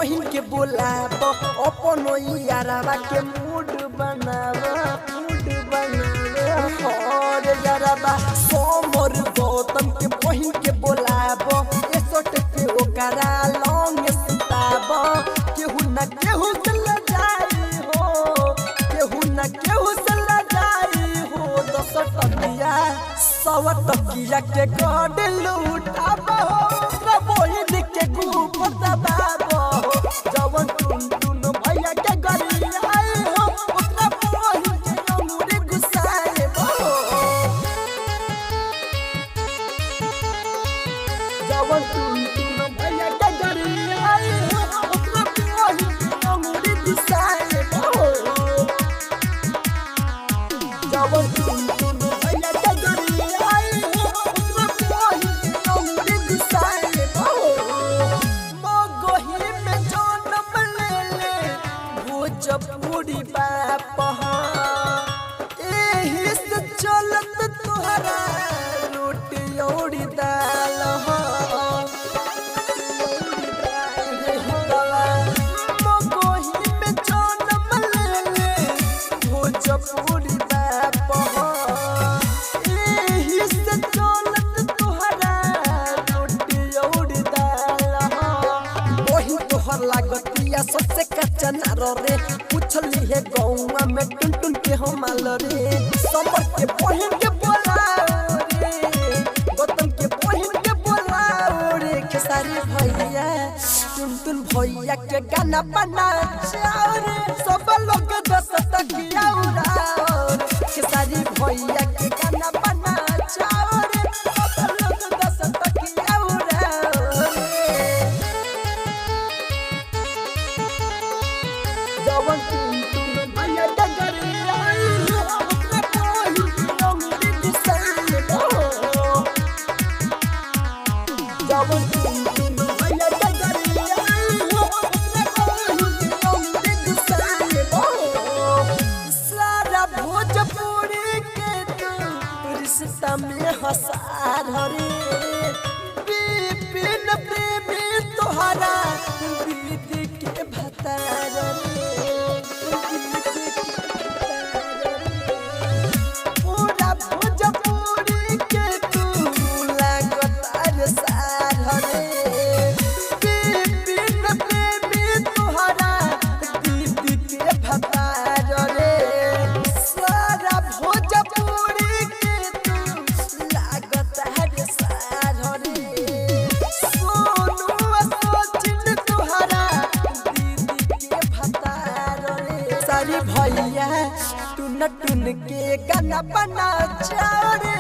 बहिन के बोलाब अपन यारवा के मूड बनाब हर यारवा सोमर गौतम के बहिन के बोलाब एसोट के ओकरा लौंग सुताब केहू न केहू चला जाई हो केहू न केहू चला जाई हो 10 टकिया 100 टकिया के गड लूटाब बहिन के गुप दबाब जवन टुन भैया के गरिया हो ओकरा बहिन के अंगूरी घुसाएब जवन टुन भैया के गरिया हो ओकरा बहिन के अंगूरी घुसाएब जवन टुन भैया के गरिया हो ओकरा बहिन के अंगूरी घुसाएब मगही में जन्म लेले भोजपुरी बाप एही से चलत तोहरा रोटी और दाल मगही में जन्म लेले भोजपुरी बाप एही से चलत तोहरा रोटी और दाल वही तोहर लागतिया सबसे कच्चा नार रे पूछली है गौवा में टुन के हमाल रे समर के बहिन के बोलाओ रे गौतम के बहिन के बोलाओ रे खेसारी भैया टुन भैया के गाना बना जाओ रे सब लोग 10 टकिया उड़ाओ रे खेसारी भैया के गाना बना जाओ रे सब लोग 10 टकिया उड़ाओ रे जवन टुन भैया के गरिया हो ओकरा बहिन के अंगूरी घुसाएब जवन टुन भैया के गरिया हो ओकरा बहिन के अंगूरी घुसाएब सारा भोजपुरी के तू रिश्ता में हसार रे विपिन प्रेमी तोहरा बीती के भतार रे पूरा भोजपुरी के तू लागतार सार रे विपिन प्रेमी तोहरा बीती के भतार रे सारा भोजपुरी के तू लागतार सार रे सोनू सचिन तोहरा दीदी के भतार रे सारी भैया टुन के गाना बना जाओ रे।